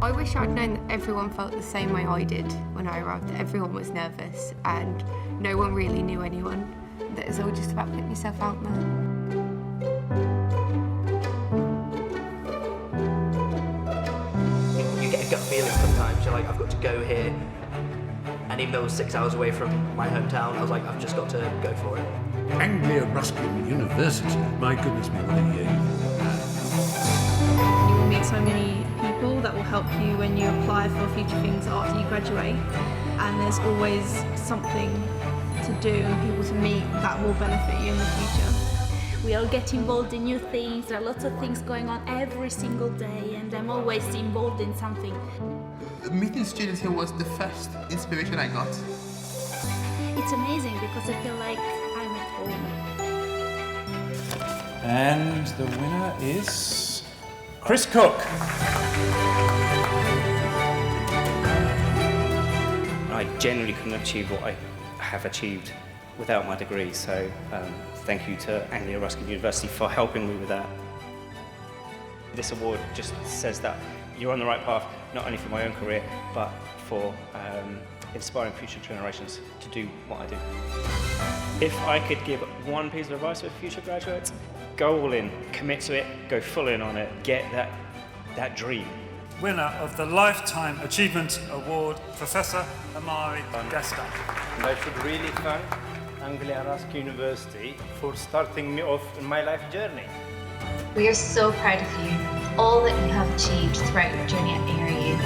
I wish I'd known that everyone felt the same way I did when I arrived. Everyone was nervous and no one really knew anyone. That it was all just about putting yourself out there. You get a gut feeling sometimes. You're like, I've got to go here. And even though it was 6 hours away from my hometown, I was like, I've just got to go for it. Anglia Ruskin University, my goodness me, what a year. You will meet so many people that will help you when you apply for future things after you graduate, and there's always something to do and people to meet that will benefit you in the future. We all get involved in new things. There are lots of things going on every single day, and I'm always involved in something. Meeting students here was the first inspiration I got. It's amazing because I feel like I'm at home. And the winner is Chris Cook. I genuinely couldn't achieve what I have achieved without my degree, so thank you to Anglia Ruskin University for helping me with that. This award just says that you're on the right path, not only for my own career, but for inspiring future generations to do what I do. If I could give one piece of advice for future graduates, go all in, commit to it, go full in on it, get that dream. Winner of the Lifetime Achievement Award, Professor Amari Gasta. And I should really thank Anglia Ruskin University for starting me off in my life journey. We are so proud of you, all that you have achieved throughout your journey at ARU.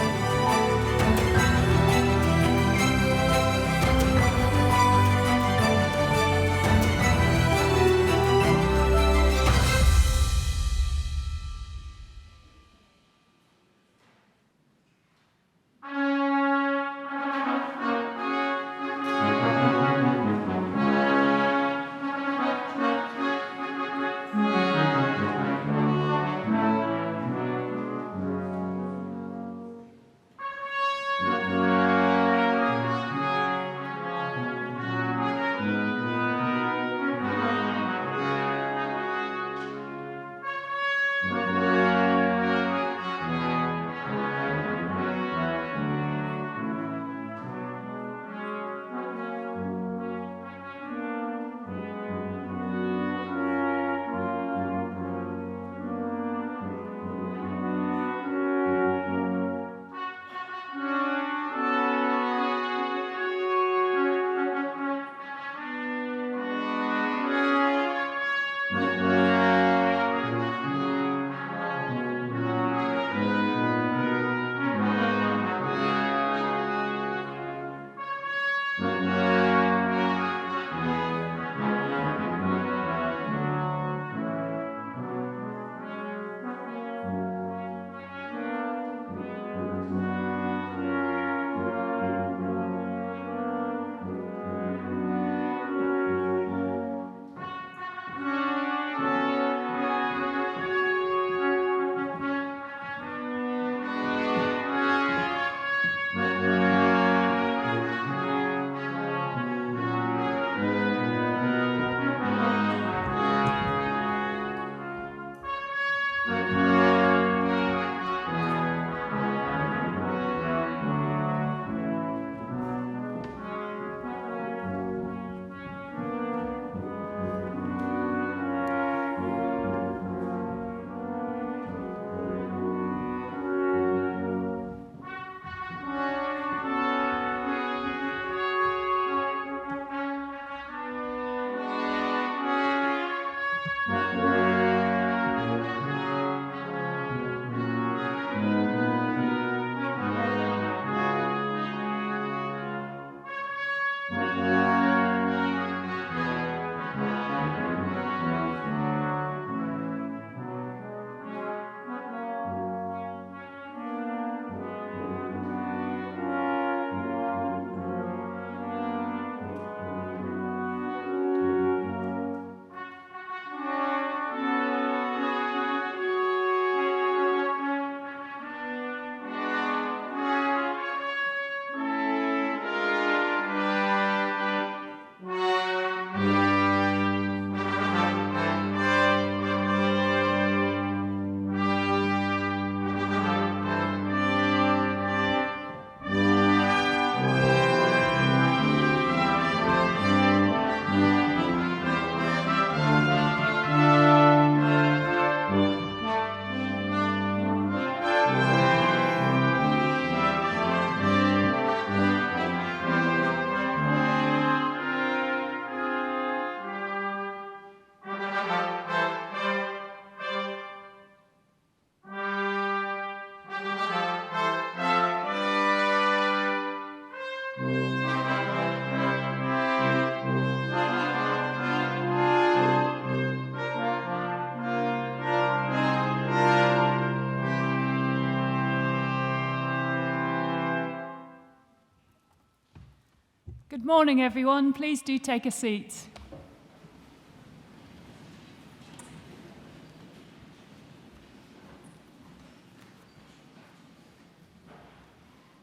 Morning, everyone. Please do take a seat.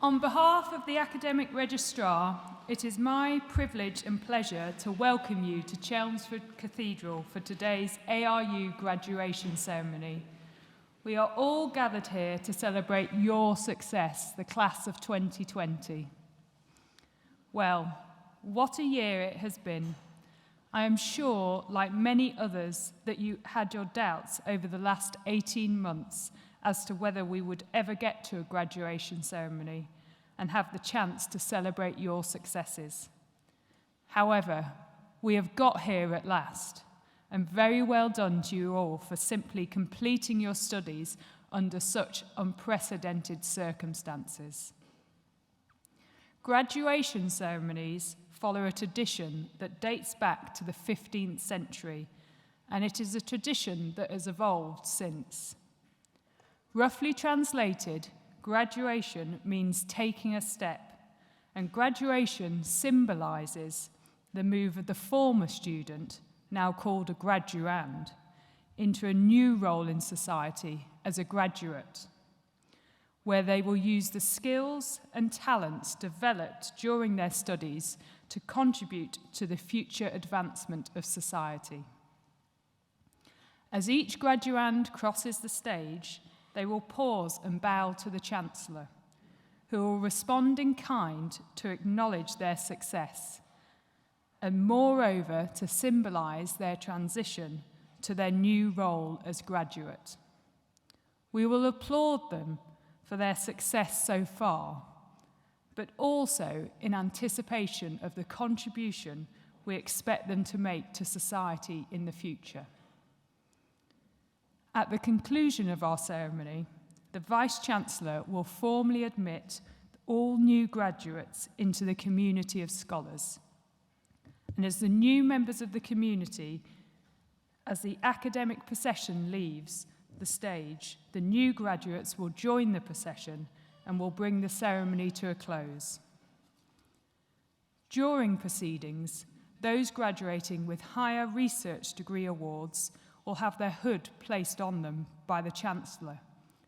On behalf of the Academic Registrar, it is my privilege and pleasure to welcome you to Chelmsford Cathedral for today's ARU graduation ceremony. We are all gathered here to celebrate your success, the class of 2020. Well, what a year it has been. I am sure, like many others, that you had your doubts over the last 18 months as to whether we would ever get to a graduation ceremony and have the chance to celebrate your successes. However, we have got here at last, and very well done to you all for simply completing your studies under such unprecedented circumstances. Graduation ceremonies follow a tradition that dates back to the 15th century, and it is a tradition that has evolved since. Roughly translated, graduation means taking a step, and graduation symbolises the move of the former student, now called a graduand, into a new role in society as a graduate, where they will use the skills and talents developed during their studies to contribute to the future advancement of society. As each graduand crosses the stage, they will pause and bow to the Chancellor, who will respond in kind to acknowledge their success, and moreover to symbolise their transition to their new role as graduate. We will applaud them for their success so far, but also in anticipation of the contribution we expect them to make to society in the future. At the conclusion of our ceremony, the Vice-Chancellor will formally admit all new graduates into the community of scholars. And as the new members of the community, as the academic procession leaves the stage, the new graduates will join the procession and will bring the ceremony to a close. During proceedings, those graduating with higher research degree awards will have their hood placed on them by the Chancellor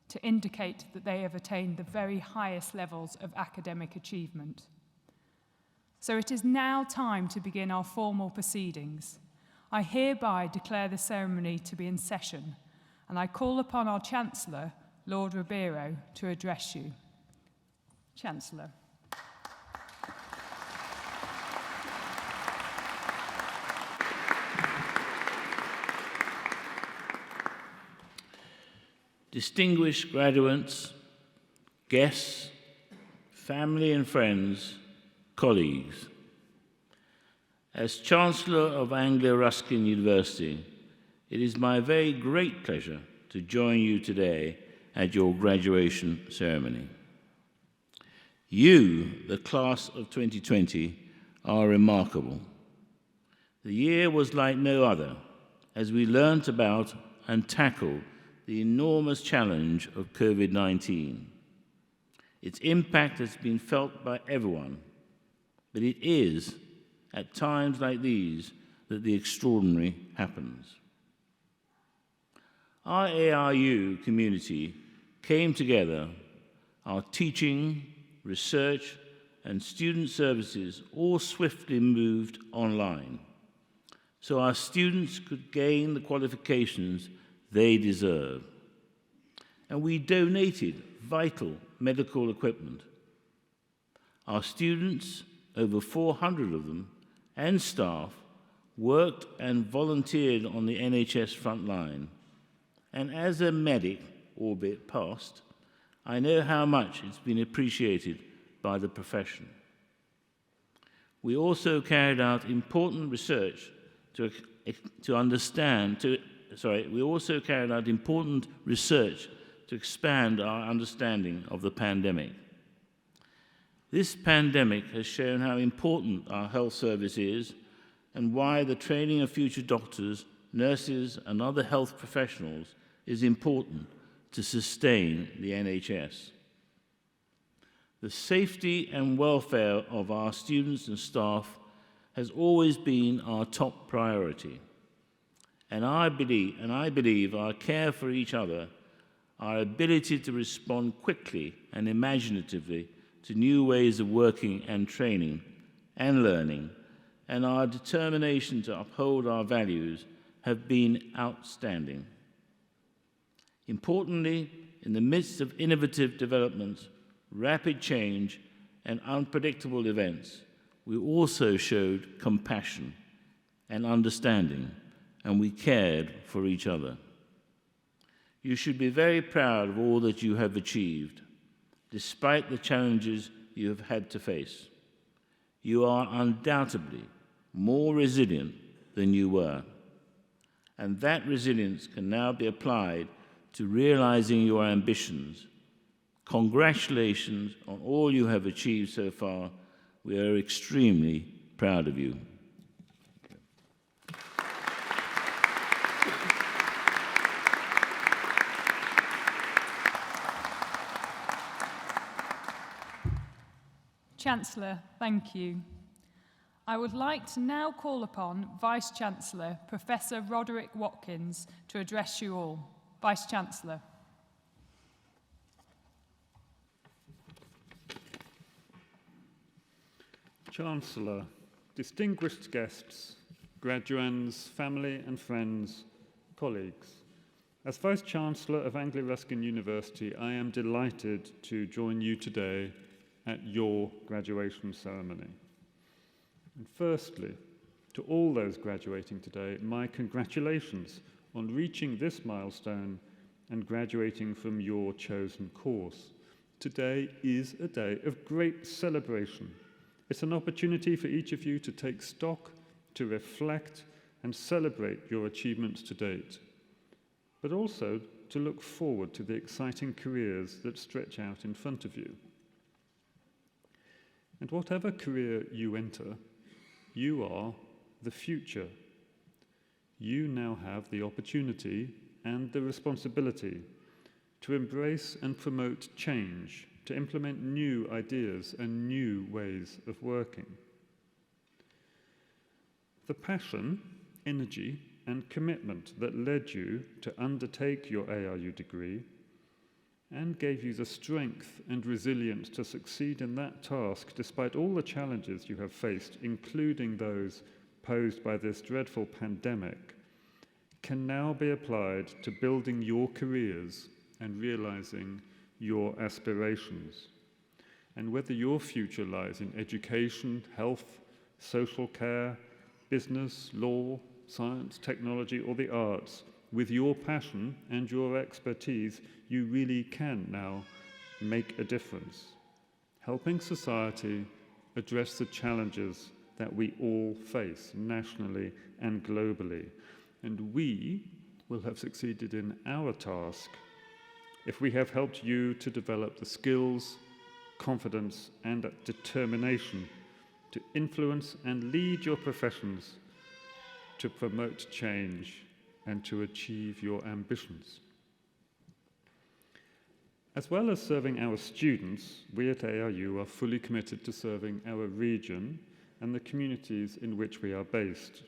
to indicate that they have attained the very highest levels of academic achievement. So it is now time to begin our formal proceedings. I hereby declare the ceremony to be in session, and I call upon our Chancellor, Lord Ribeiro, to address you. Chancellor. Distinguished graduates, guests, family and friends, colleagues. As Chancellor of Anglia-Ruskin University, it is my very great pleasure to join you today at your graduation ceremony. You, the class of 2020, are remarkable. The year was like no other as we learnt about and tackled the enormous challenge of COVID-19. Its impact has been felt by everyone, but it is at times like these that the extraordinary happens. Our ARU community came together, our teaching, research, and student services all swiftly moved online, so our students could gain the qualifications they deserve. And we donated vital medical equipment. Our students, over 400 of them, and staff worked and volunteered on the NHS front line. And as a medic, albeit past, I know how much it's been appreciated by the profession. We also carried out important research to expand our understanding of the pandemic. This pandemic has shown how important our health service is and why the training of future doctors, nurses, and other health professionals is important to sustain the NHS. The safety and welfare of our students and staff has always been our top priority. And I believe our care for each other, our ability to respond quickly and imaginatively to new ways of working and training and learning, and our determination to uphold our values have been outstanding. Importantly, in the midst of innovative developments, rapid change, and unpredictable events, we also showed compassion and understanding, and we cared for each other. You should be very proud of all that you have achieved, despite the challenges you have had to face. You are undoubtedly more resilient than you were, and that resilience can now be applied to realizing your ambitions. Congratulations on all you have achieved so far. We are extremely proud of you. Chancellor, thank you. I would like to now call upon Vice-Chancellor, Professor Roderick Watkins, to address you all. Vice-Chancellor. Chancellor, distinguished guests, graduands, family and friends, colleagues. As Vice-Chancellor of Anglia-Ruskin University, I am delighted to join you today at your graduation ceremony. And firstly, to all those graduating today, my congratulations on reaching this milestone and graduating from your chosen course. Today is a day of great celebration. It's an opportunity for each of you to take stock, to reflect and celebrate your achievements to date, but also to look forward to the exciting careers that stretch out in front of you. And whatever career you enter, you are the future. You now have the opportunity and the responsibility to embrace and promote change, to implement new ideas and new ways of working. The passion, energy, and commitment that led you to undertake your ARU degree and gave you the strength and resilience to succeed in that task despite all the challenges you have faced, including those posed by this dreadful pandemic, can now be applied to building your careers and realizing your aspirations. And whether your future lies in education, health, social care, business, law, science, technology, or the arts, with your passion and your expertise, you really can now make a difference, helping society address the challenges that we all face nationally and globally. And we will have succeeded in our task if we have helped you to develop the skills, confidence, and determination to influence and lead your professions, to promote change, and to achieve your ambitions. As well as serving our students, we at ARU are fully committed to serving our region and the communities in which we are based.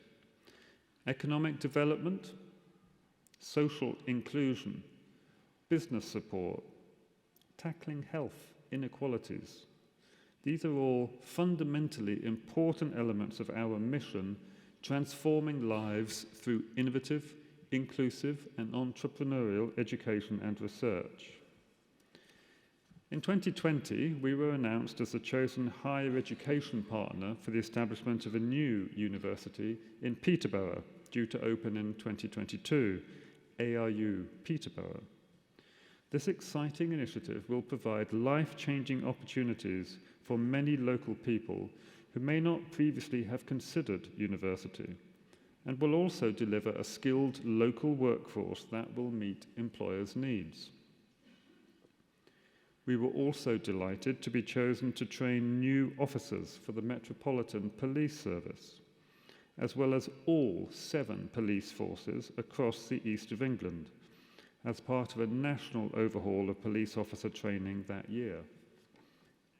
Economic development, social inclusion, business support, tackling health inequalities. These are all fundamentally important elements of our mission, transforming lives through innovative, inclusive, and entrepreneurial education and research. In 2020, we were announced as the chosen higher education partner for the establishment of a new university in Peterborough, due to open in 2022, ARU Peterborough. This exciting initiative will provide life-changing opportunities for many local people who may not previously have considered university, and will also deliver a skilled local workforce that will meet employers' needs. We were also delighted to be chosen to train new officers for the Metropolitan Police Service, as well as all 7 police forces across the east of England, as part of a national overhaul of police officer training that year.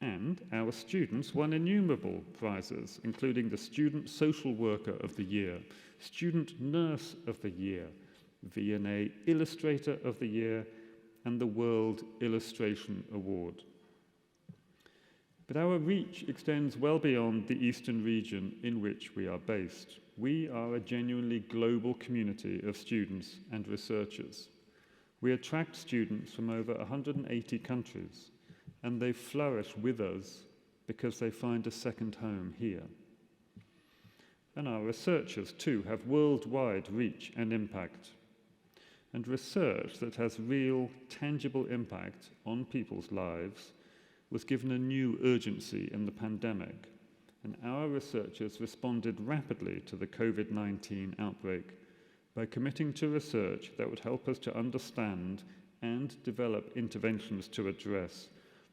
And our students won innumerable prizes, including the Student Social Worker of the Year, Student Nurse of the Year, V&A Illustrator of the Year, and the World Illustration Award. But our reach extends well beyond the eastern region in which we are based. We are a genuinely global community of students and researchers. We attract students from over 180 countries, and they flourish with us because they find a second home here. And our researchers, too, have worldwide reach and impact. And research that has real, tangible impact on people's lives was given a new urgency in the pandemic, and our researchers responded rapidly to the COVID-19 outbreak by committing to research that would help us to understand and develop interventions to address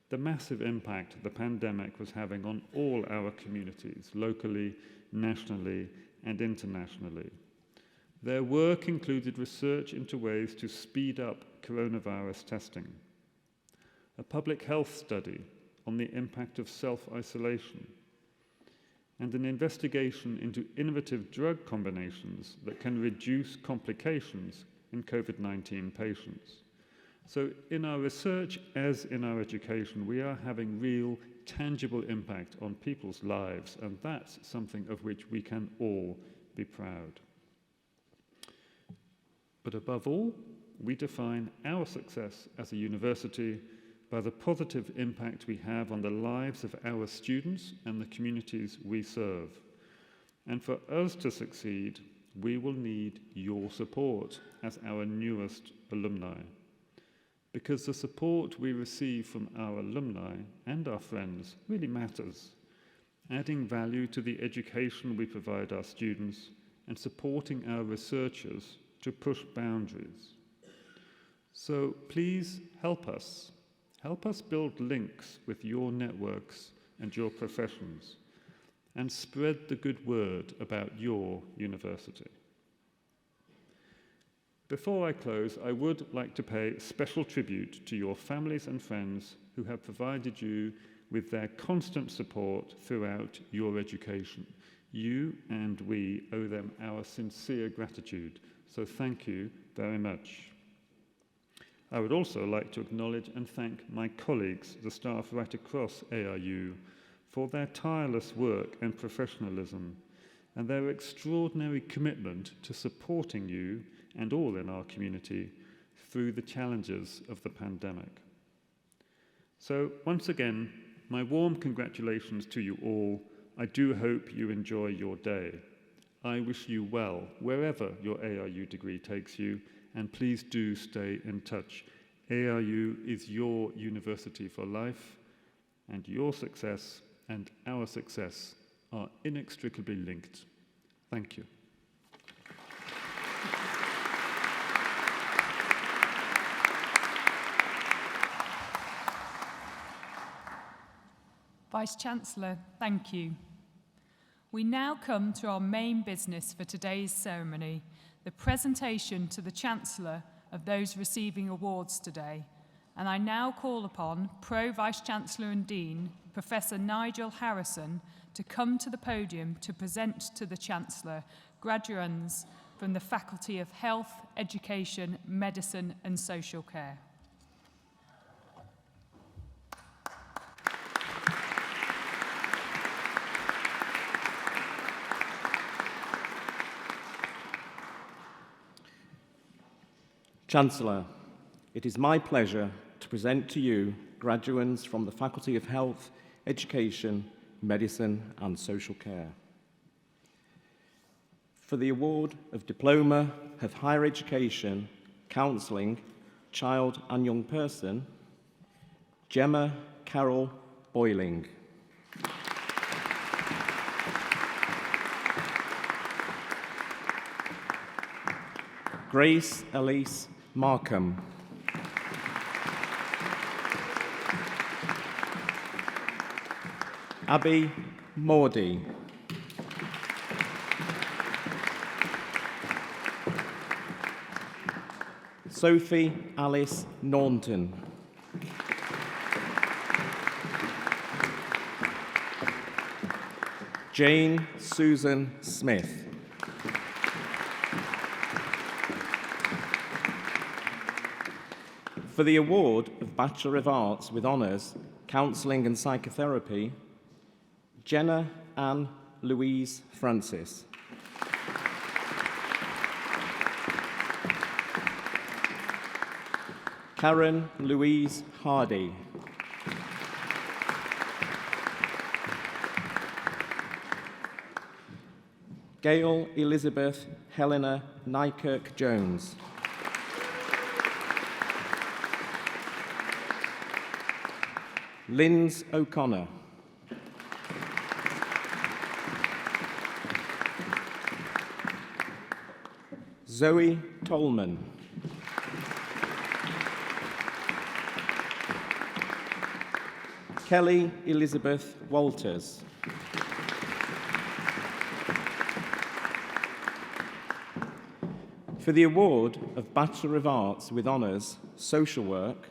the massive impact the pandemic was having on all our communities, locally, nationally, and internationally. Their work included research into ways to speed up coronavirus testing, a public health study on the impact of self-isolation, and an investigation into innovative drug combinations that can reduce complications in COVID-19 patients. So in our research, as in our education, we are having real, tangible impact on people's lives, and that's something of which we can all be proud. But above all, we define our success as a university by the positive impact we have on the lives of our students and the communities we serve. And for us to succeed, we will need your support as our newest alumni. Because the support we receive from our alumni and our friends really matters, adding value to the education we provide our students and supporting our researchers to push boundaries. So please help us. Help us build links with your networks and your professions, and spread the good word about your university. Before I close, I would like to pay special tribute to your families and friends who have provided you with their constant support throughout your education. You and we owe them our sincere gratitude, so thank you very much. I would also like to acknowledge and thank my colleagues, the staff right across ARU, for their tireless work and professionalism, and their extraordinary commitment to supporting you and all in our community through the challenges of the pandemic. So once again, my warm congratulations to you all. I do hope you enjoy your day. I wish you well wherever your ARU degree takes you, and please do stay in touch. ARU is your university for life, and your success and our success are inextricably linked. Thank you. Vice-Chancellor, thank you. We now come to our main business for today's ceremony, the presentation to the Chancellor of those receiving awards today. And I now call upon Pro Vice-Chancellor and Dean, Professor Nigel Harrison, to come to the podium to present to the Chancellor graduands from the Faculty of Health, Education, Medicine and Social Care. Chancellor, it is my pleasure to present to you graduands from the Faculty of Health, Education, Medicine and Social Care. For the award of Diploma of Higher Education, Counselling, Child and Young Person, Gemma Carol Boyling. Grace Elise Markham. Abby Mordy. Sophie Alice Naunton. Jane Susan Smith. For the award of Bachelor of Arts with Honours, Counselling and Psychotherapy, Jenna Ann Louise Francis. Karen Louise Hardy. Gail Elizabeth Helena Nykirk-Jones. Linz O'Connor. Zoe Tolman. Kelly Elizabeth Walters. For the award of Bachelor of Arts with Honours, Social Work,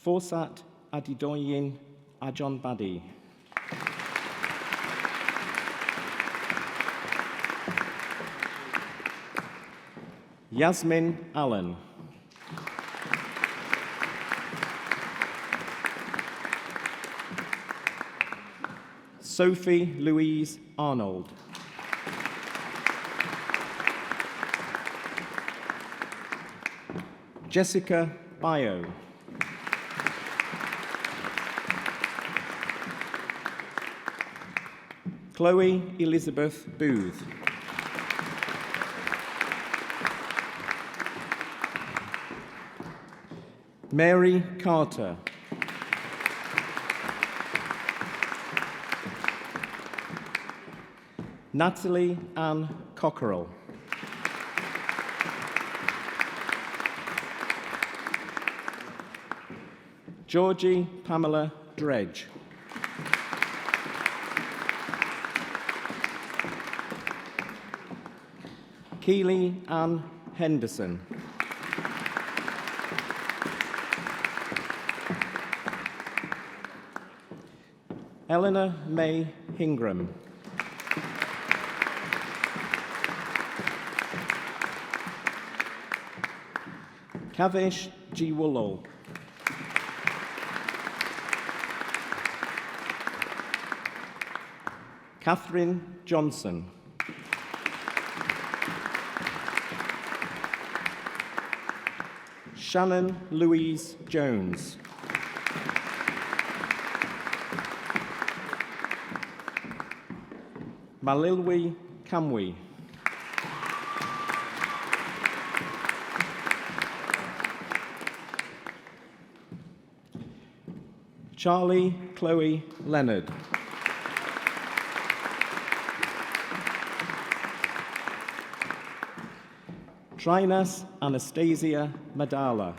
Forsat Adidoyin Ajon Badi. Yasmin Allen. Sophie Louise Arnold. Jessica Bio. Chloe Elizabeth Booth. Mary Carter. Natalie Ann Cockerell. Georgie Pamela Dredge. Keely Ann Henderson. Eleanor May Hingram. Kavish G. Woolall. Catherine Johnson. Shannon Louise Jones. Malilwi Kamwi. Charlie Chloe Leonard. Trinas Anastasia Madala.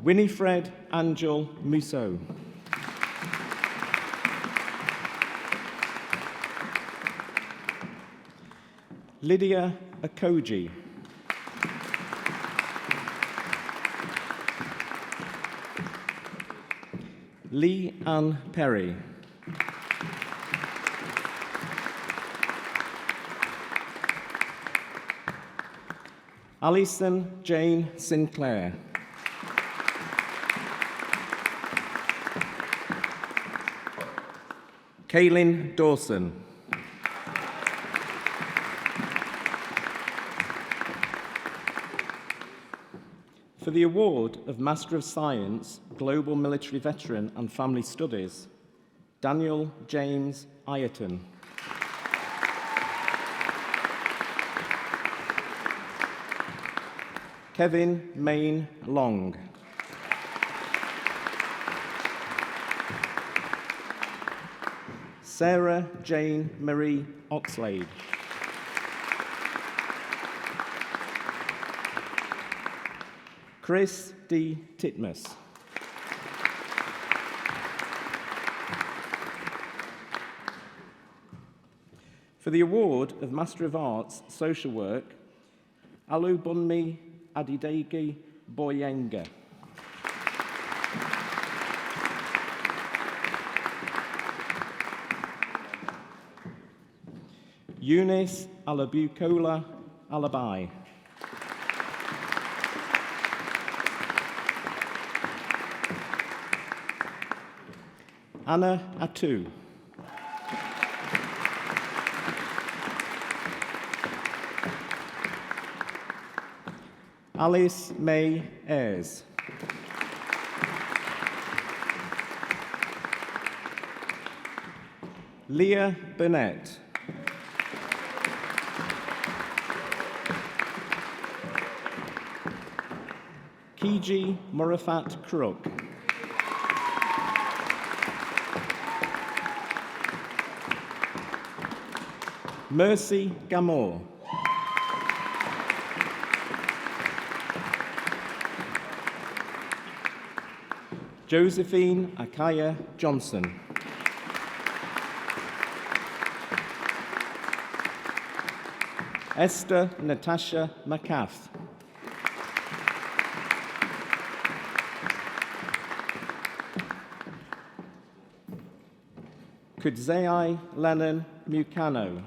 Winifred Angel Musso. Lydia Akoji. Lee Ann Perry. Alison Jane Sinclair. Kaylin Dawson. For the award of Master of Science, Global Military Veteran and Family Studies, Daniel James Ireton. Kevin Main Long. Sarah Jane Marie Oxlade. Chris D. Titmus. For the award of Master of Arts, Social Work, Alubunmi Adidegi Boyenga. Eunice Alabucola Alabai. Anna Atu. Alice May Ayres. Leah Burnett. Kiji Murafat Crook. Mercy Gamor. Josephine Akaya Johnson. Esther Natasha McCaff. Kudzei Lennon Mukano.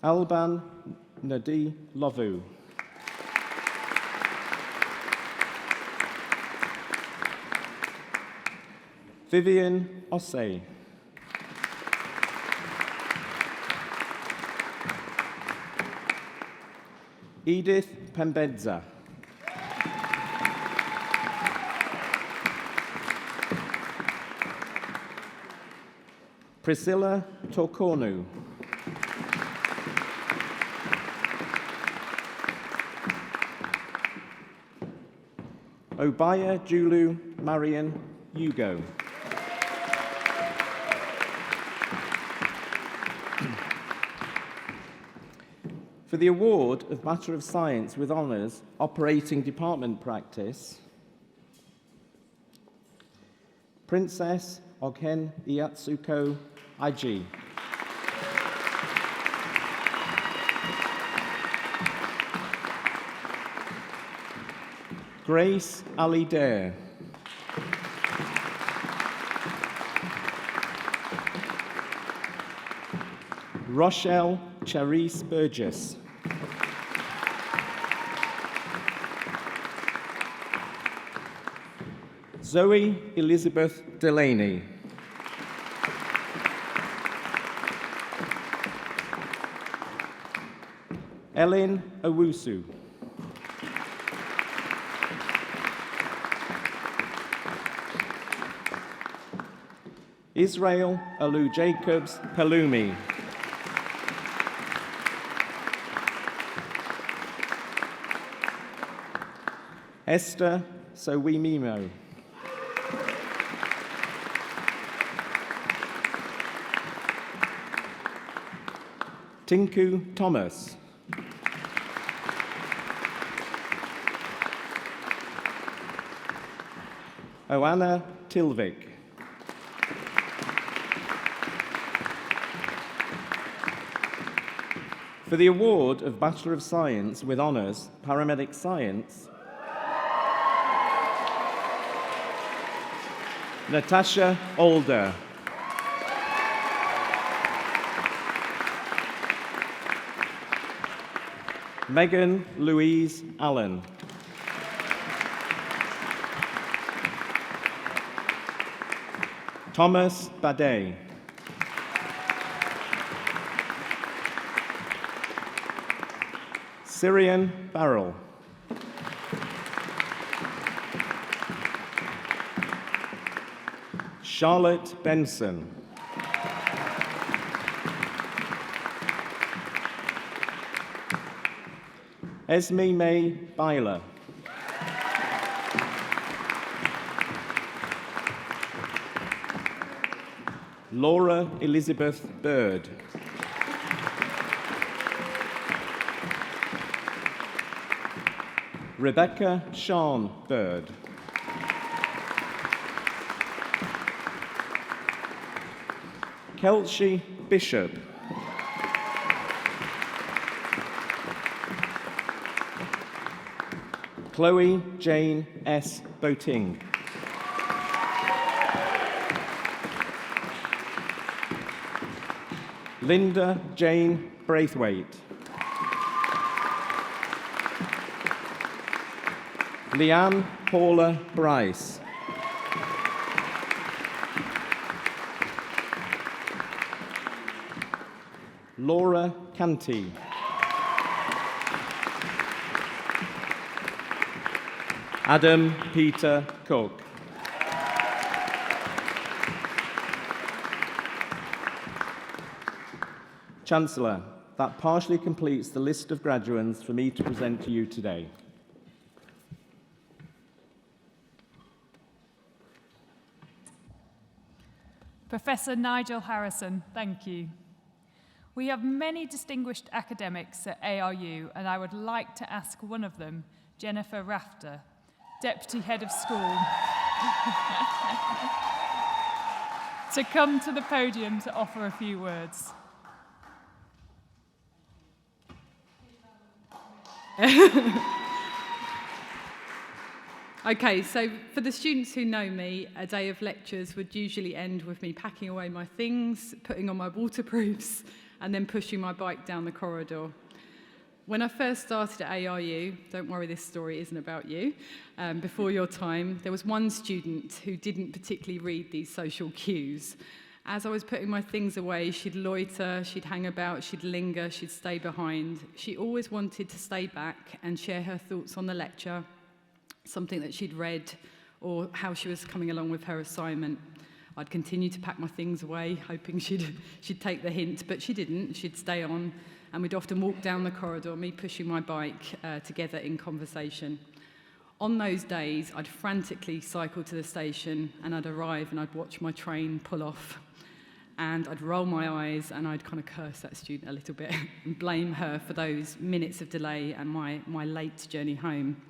Alban Nadi Lovu. Vivian Osei. Edith Pembedza. Priscilla Torkornu. Obaya Julu Marian Hugo. For the award of Master of Science with Honours, Operating Department Practice, Princess Oghen Iatsuko Aji. Grace Ali Dare. Rochelle Charisse Burgess. Zoe Elizabeth Delaney. Ellen Owusu. Israel Alu Jacobs Palumi. Esther Sowimimo. Tinku Thomas. Oana Tilvik. For the award of Bachelor of Science with Honours, Paramedic Science, Natasha Alder. Megan Louise Allen. Thomas Badet. Syrian Barrel. Charlotte Benson. Esme May Byler. Laura Elizabeth Bird. Rebecca Sean Bird. Kelshi Bishop. Chloe Jane S. Boating. Linda Jane Braithwaite. Leanne Paula Bryce. Laura Canty. Adam Peter Cook. Chancellor, that partially completes the list of graduands for me to present to you today. Professor Nigel Harrison, thank you. We have many distinguished academics at ARU, and I would like to ask one of them, Jennifer Rafter, Deputy Head of School, to come to the podium to offer a few words. Okay, so for the students who know me, a day of lectures would usually end with me packing away my things, putting on my waterproofs, and then pushing my bike down the corridor. When I first started at ARU, don't worry, this story isn't about you, before your time, there was one student who didn't particularly read these social cues. As I was putting my things away, she'd loiter, she'd hang about, she'd linger, she'd stay behind. She always wanted to stay back and share her thoughts on the lecture, something that she'd read, or how she was coming along with her assignment. I'd continue to pack my things away, hoping she'd take the hint, but she didn't. She'd stay on, and we'd often walk down the corridor, me pushing my bike, together in conversation. On those days, I'd frantically cycle to the station, and I'd arrive and I'd watch my train pull off. And I'd roll my eyes and I'd kind of curse that student a little bit and blame her for those minutes of delay and my late journey home.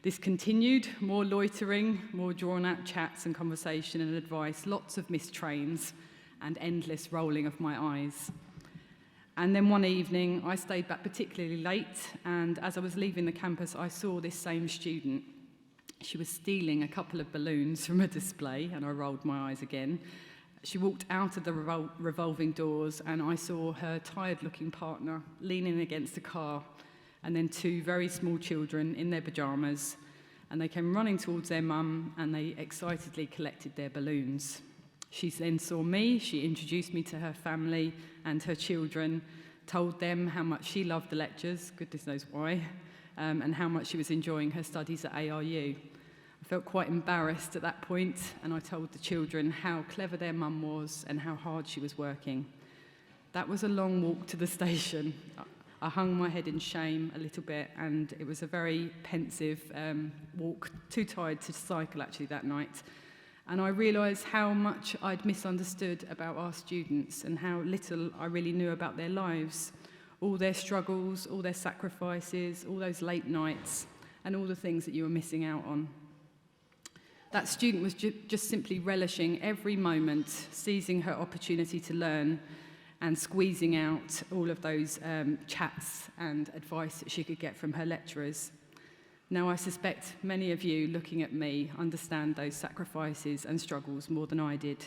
This continued, more loitering, more drawn-out chats and conversation and advice, lots of missed trains and endless rolling of my eyes. And then one evening, I stayed back particularly late, and as I was leaving the campus, I saw this same student. She was stealing a couple of balloons from a display, and I rolled my eyes again. She walked out of the revolving doors, and I saw her tired-looking partner leaning against a car, and then two very small children in their pyjamas, and they came running towards their mum, and they excitedly collected their balloons. She then saw me, she introduced me to her family and her children, told them how much she loved the lectures, goodness knows why, and how much she was enjoying her studies at ARU. I felt quite embarrassed at that point, and I told the children how clever their mum was and how hard she was working. That was a long walk to the station. I hung my head in shame a little bit, and it was a very pensive walk, too tired to cycle actually that night. And I realised how much I'd misunderstood about our students and how little I really knew about their lives, all their struggles, all their sacrifices, all those late nights, and all the things that you were missing out on. That student was just simply relishing every moment, seizing her opportunity to learn and squeezing out all of those chats and advice that she could get from her lecturers. Now, I suspect many of you looking at me understand those sacrifices and struggles more than I did.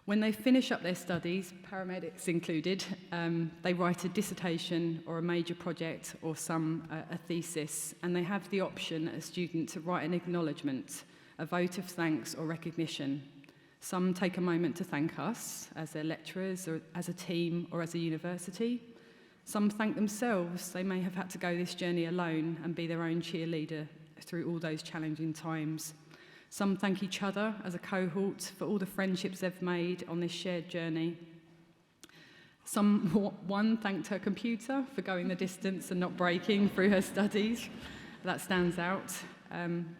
When they finish up their studies, paramedics included, they write a dissertation or a major project or a thesis, and they have the option, a student, to write an acknowledgement, a vote of thanks or recognition. Some take a moment to thank us as their lecturers or as a team or as a university. Some thank themselves. They may have had to go this journey alone and be their own cheerleader through all those challenging times. Some thank each other as a cohort for all the friendships they've made on this shared journey. One thanked her computer for going the distance and not breaking through her studies. That stands out.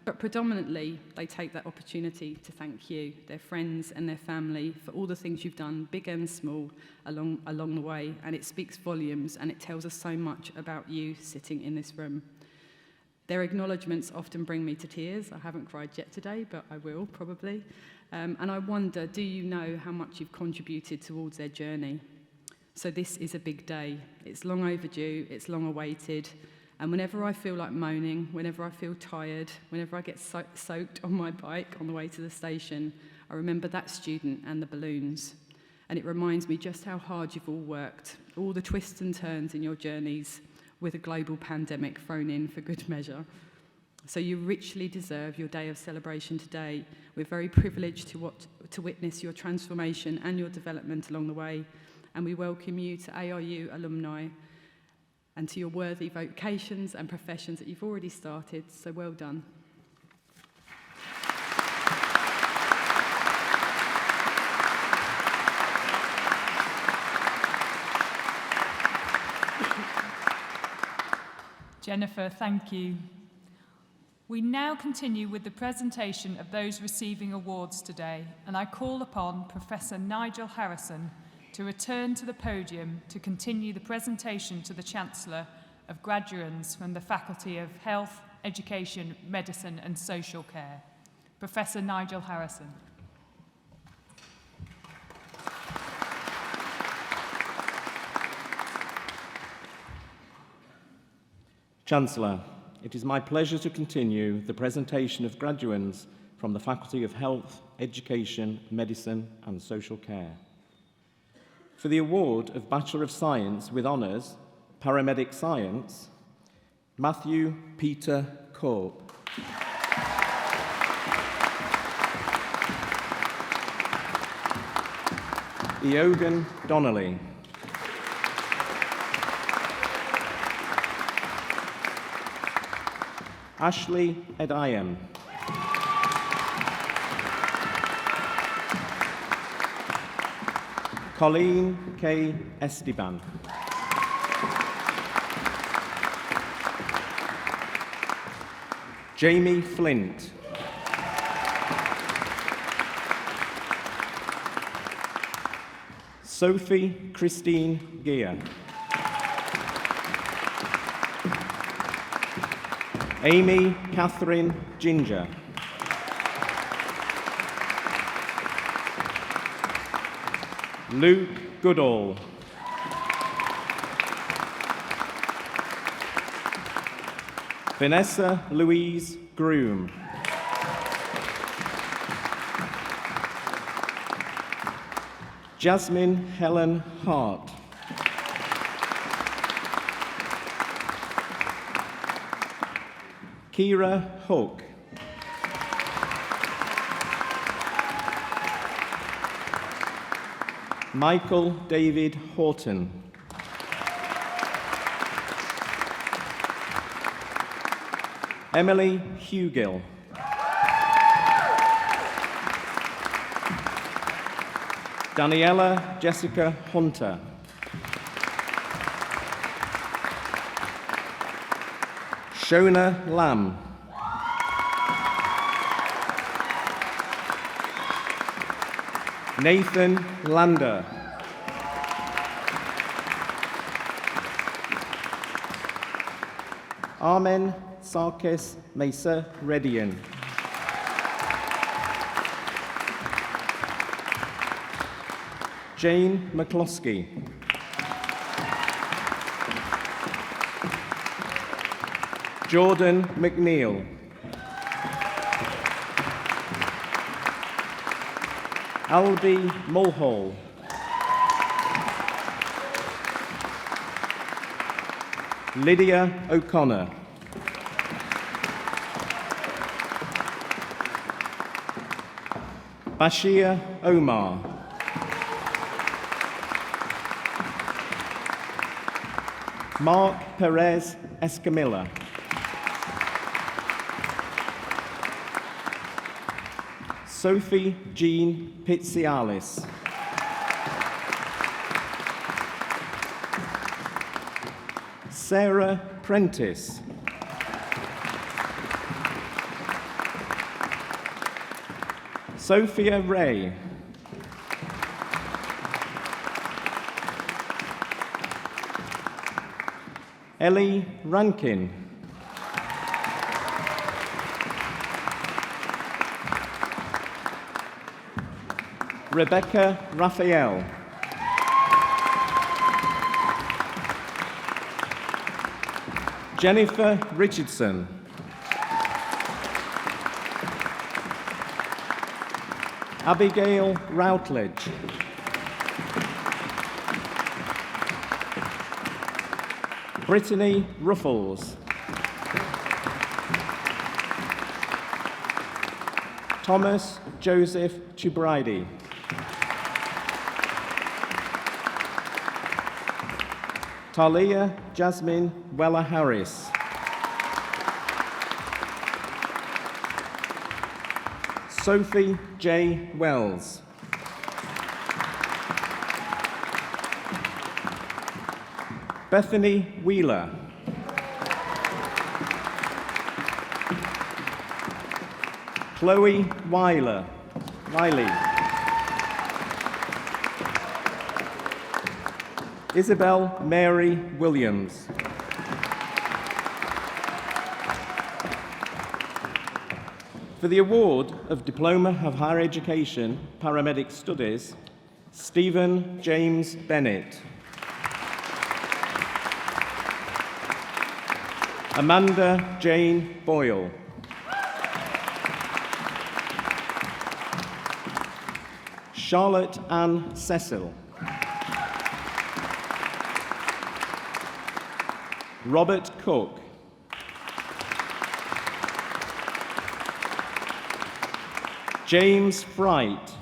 But predominantly, they take that opportunity to thank you, their friends and their family, for all the things you've done, big and small, along the way. And it speaks volumes, and it tells us so much about you sitting in this room. Their acknowledgements often bring me to tears. I haven't cried yet today, but I will probably. And I wonder, do you know how much you've contributed towards their journey? So this is a big day. It's long overdue, it's long awaited. And whenever I feel like moaning, whenever I feel tired, whenever I get soaked on my bike on the way to the station, I remember that student and the balloons. And it reminds me just how hard you've all worked, all the twists and turns in your journeys with a global pandemic thrown in for good measure. So you richly deserve your day of celebration today. We're very privileged to witness your transformation and your development along the way. And we welcome you to ARU alumni and to your worthy vocations and professions that you've already started. So well done. Jennifer, thank you. We now continue with the presentation of those receiving awards today, and I call upon Professor Nigel Harrison to return to the podium to continue the presentation to the Chancellor of graduands from the Faculty of Health, Education, Medicine and Social Care. Professor Nigel Harrison. Chancellor, it is my pleasure to continue the presentation of graduands from the Faculty of Health, Education, Medicine and Social Care. For the award of Bachelor of Science with Honours, Paramedic Science, Matthew Peter Corp. Eogan Donnelly. Ashley Edayam. Colleen K. Esteban. Jamie Flint. Sophie Christine Gear. Amy Catherine Ginger. Luke Goodall. Vanessa Louise Groom. Jasmine Helen Hart. Kira Hook. Michael David Horton. Emily Hugill. Daniela Jessica Hunter. Shona Lamb. Nathan Lander. Armen Sarkis Mesa Redian. Jane McCloskey. Jordan McNeil. Albie Mulhall. Lydia O'Connor. Bashir Omar. Mark Perez Escamilla. Sophie Jean Pizzialis. Sarah Prentice. Sophia Ray. Ellie Rankin. Rebecca Raphael. Jennifer Richardson. Abigail Routledge. Brittany Ruffles. Thomas Joseph Chubridi. Talia Jasmine Weller Harris. Sophie J. Wells. Bethany Wheeler. Chloe Wiley. Isabel Mary Williams. For the award of Diploma of Higher Education, Paramedic Studies, Stephen James Bennett. Amanda Jane Boyle. Charlotte Ann Cecil. Robert Cook. James Fright.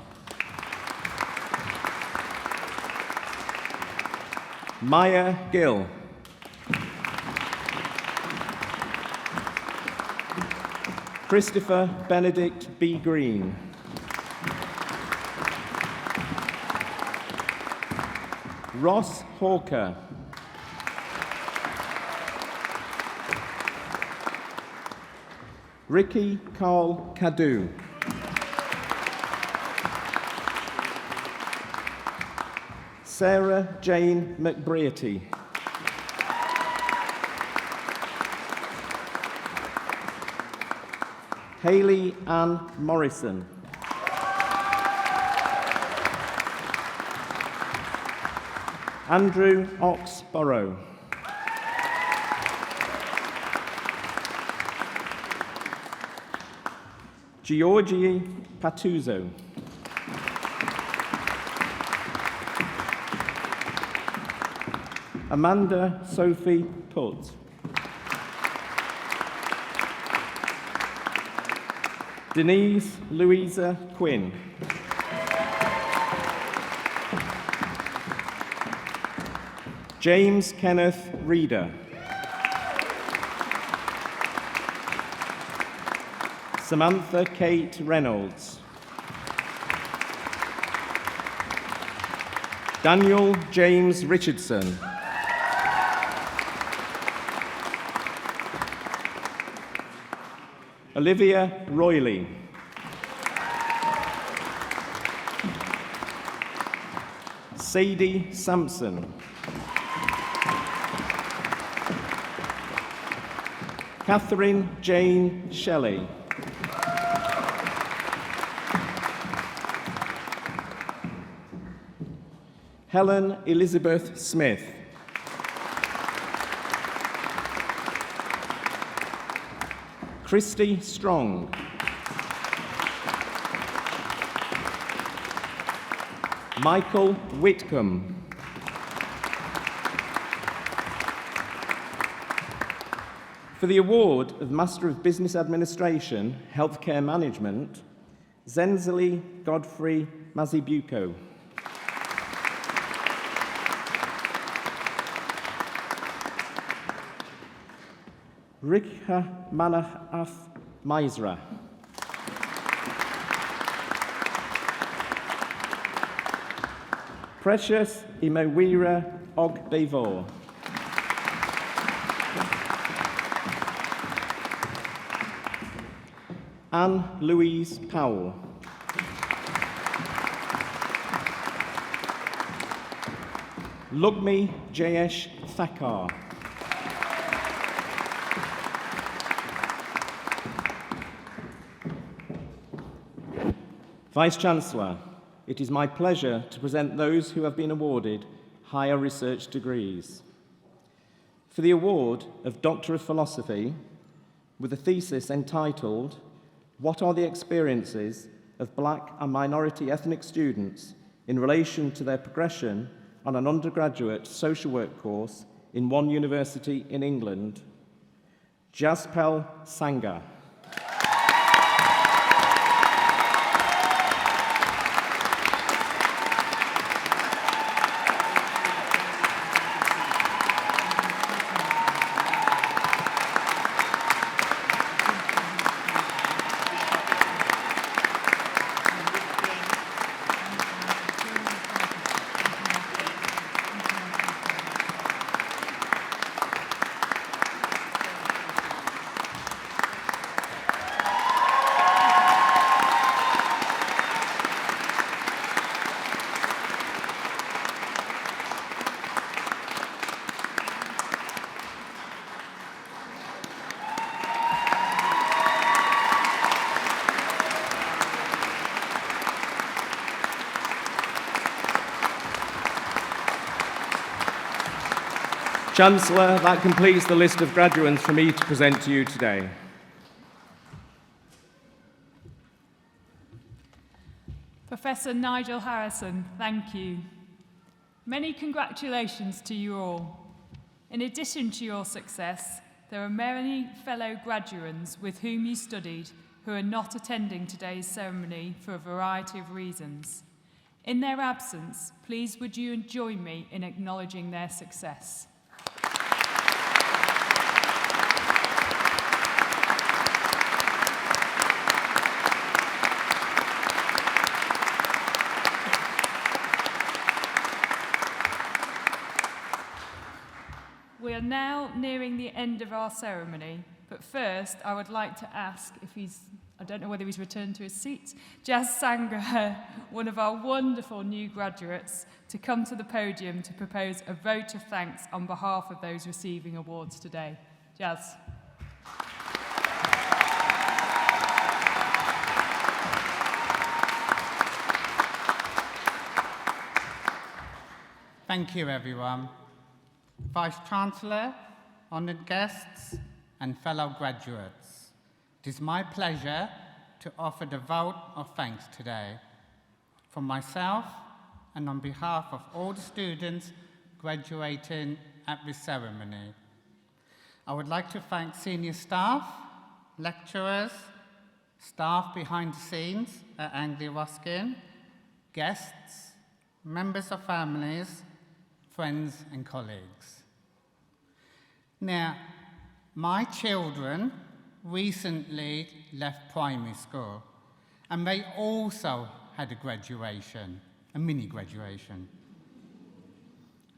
Maya Gill. Christopher Benedict B. Green. Ross Hawker. Ricky Carl Cadu. Sarah Jane McBrearty. Hayley Ann Morrison. Andrew Oxborough. Georgie Patuzzo. Amanda Sophie Putt. Denise Louisa Quinn. James Kenneth Reeder. Samantha Kate Reynolds. Daniel James Richardson. Olivia Royley. Sadie Sampson. Catherine Jane Shelley. Helen Elizabeth Smith. Christy Strong. Michael Whitcomb. For the award of Master of Business Administration, Healthcare Management, Zenzeli Godfrey Mazibuko. Rikha Manahaf Maisra. Precious Imowira Ogbevor. Anne Louise Powell. Lugmi Jayesh Thakkar. Vice-Chancellor, it is my pleasure to present those who have been awarded higher research degrees. For the award of Doctor of Philosophy, with a thesis entitled, "What are the experiences of Black and minority ethnic students in relation to their progression on an undergraduate social work course in one university in England, Jaspal Sangha. Chancellor, that completes the list of graduates for me to present to you today. Professor Nigel Harrison, thank you. Many congratulations to you all. In addition to your success, there are many fellow graduands with whom you studied who are not attending today's ceremony for a variety of reasons. In their absence, please would you join me in acknowledging their success. We are now nearing the end of our ceremony, but first I would like to ask if I don't know whether he's returned to his seat, Jazz Sangha, one of our wonderful new graduates, to come to the podium to propose a vote of thanks on behalf of those receiving awards today. Jazz. Thank you, everyone. Vice-Chancellor, honoured guests and fellow graduates, it is my pleasure to offer the vote of thanks today from myself and on behalf of all the students graduating at this ceremony. I would like to thank senior staff, lecturers, staff behind the scenes at Anglia Ruskin, guests, members of families, friends and colleagues. Now, my children recently left primary school, and they also had a graduation, a mini graduation.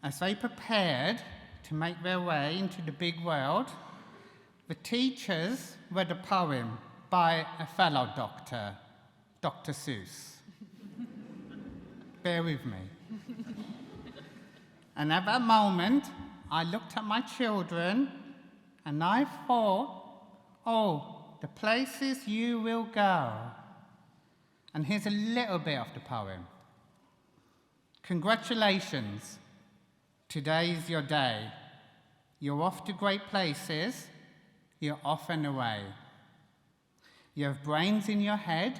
As they prepared to make their way into the big world, the teachers read a poem by a fellow doctor, Dr. Seuss. Bear with me. And at that moment, I looked at my children and I thought, oh, the places you will go. And here's a little bit of the poem. Congratulations, today is your day. You're off to great places, you're off and away. You have brains in your head,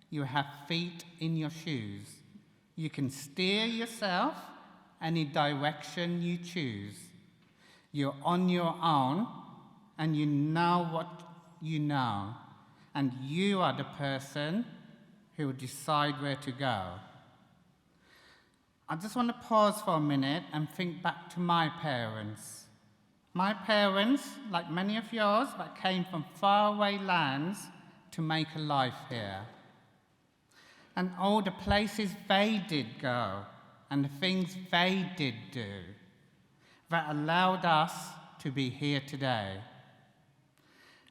you have feet in your shoes. You can steer yourself any direction you choose. You're on your own, and you know what you know, and you are the person who will decide where to go. I just want to pause for a minute and think back to my parents. My parents, like many of yours, that came from faraway lands to make a life here. And all the places they did go, and the things they did do that allowed us to be here today.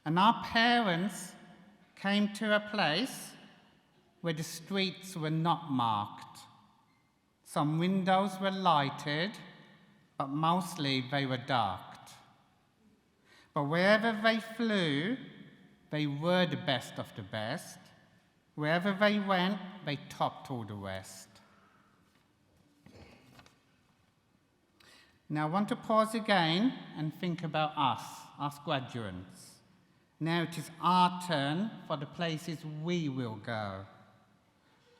And our parents came to a place where the streets were not marked. Some windows were lighted, but mostly they were darked. But wherever they flew, they were the best of the best. Wherever they went, they topped all the rest. Now I want to pause again and think about us graduates. Now it is our turn for the places we will go.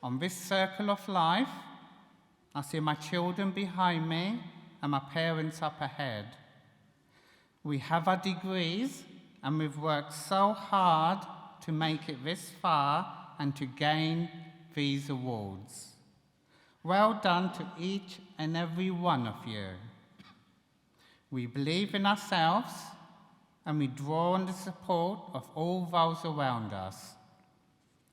On this circle of life, I see my children behind me and my parents up ahead. We have our degrees, and we've worked so hard to make it this far and to gain these awards. Well done to each and every one of you. We believe in ourselves, and we draw on the support of all those around us.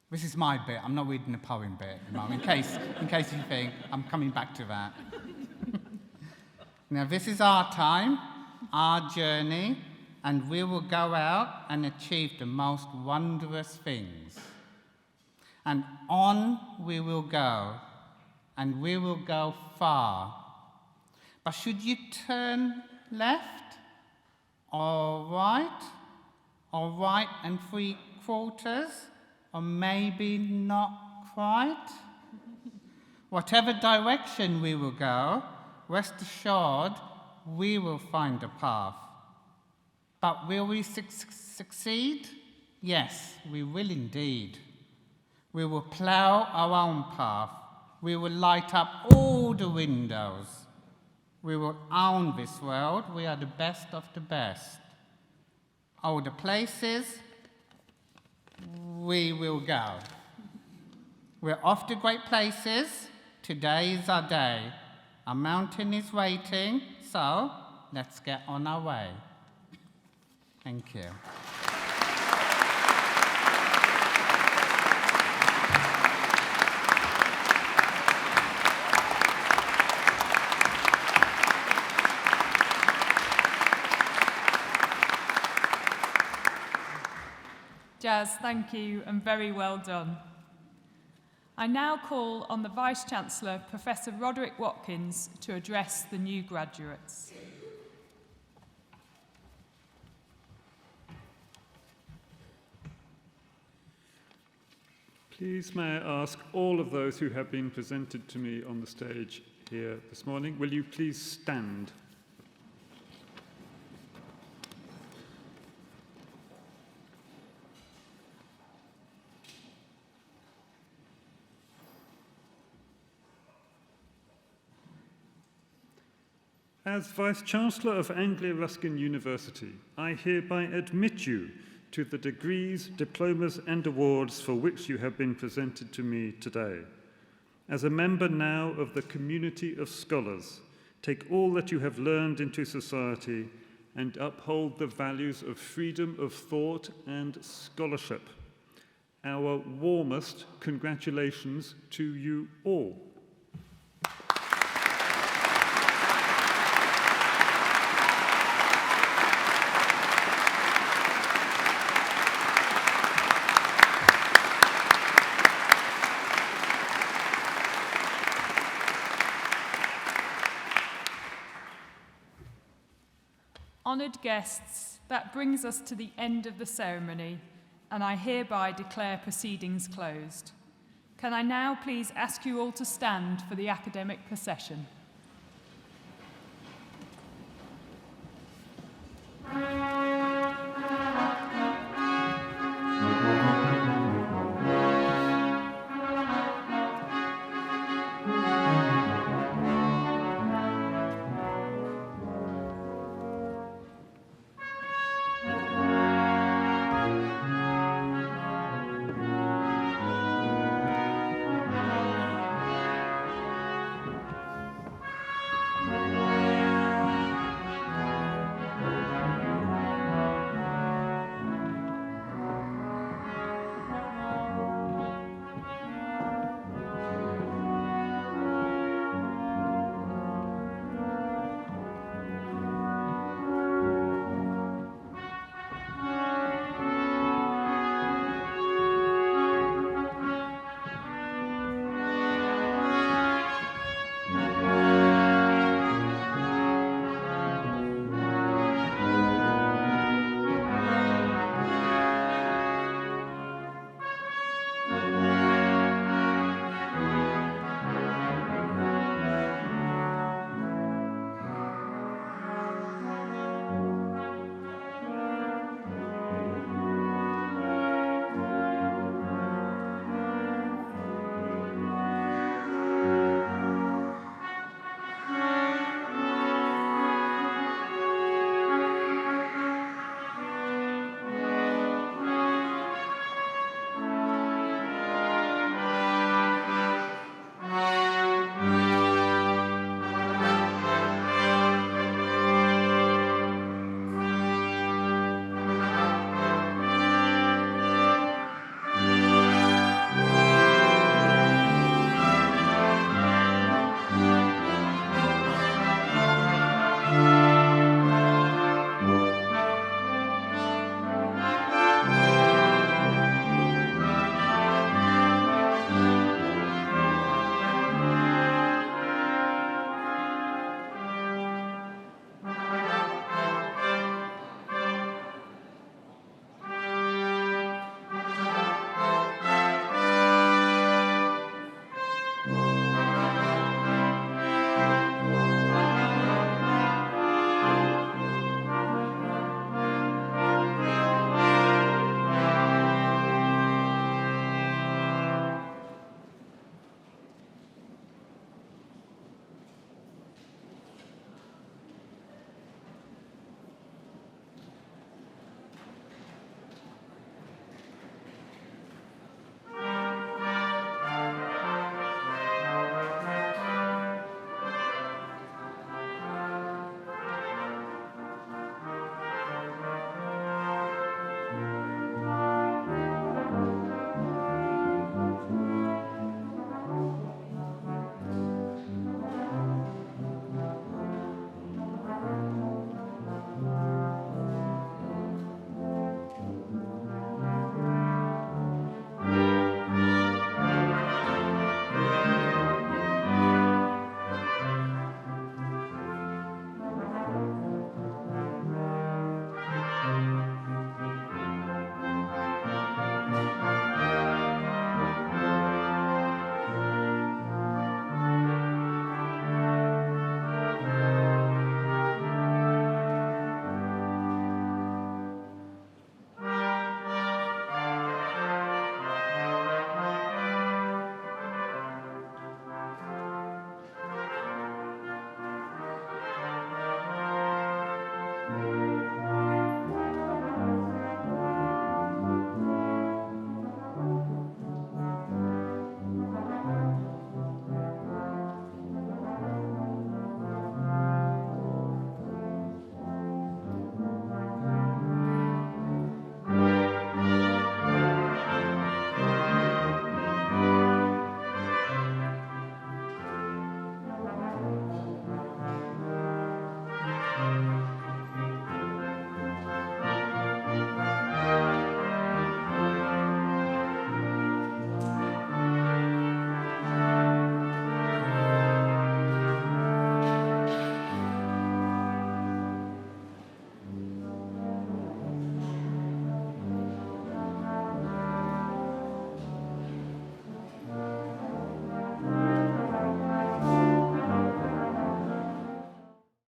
This is my bit. I'm not reading the poem bit, in case you think I'm coming back to that. Now, this is our time, our journey, and we will go out and achieve the most wondrous things. And on we will go, and we will go far. But should you turn left, or right and 3/4, or maybe not quite? Whatever direction we will go, rest assured we will find a path. But will we succeed? Yes, we will indeed. We will plough our own path. We will light up all the windows. We will own this world. We are the best of the best. All the places we will go. We're off to great places. Today is our day. A mountain is waiting, so let's get on our way. Thank you. Jazz, thank you, and very well done. I now call on the Vice-Chancellor, Professor Roderick Watkins, to address the new graduates. Please may I ask all of those who have been presented to me on the stage here this morning, will you please stand? As Vice-Chancellor of Anglia Ruskin University, I hereby admit you to the degrees, diplomas and awards for which you have been presented to me today. As a member now of the community of scholars, take all that you have learned into society and uphold the values of freedom of thought and scholarship. Our warmest congratulations to you all. Honoured guests, that brings us to the end of the ceremony, and I hereby declare proceedings closed. Can I now please ask you all to stand for the academic procession?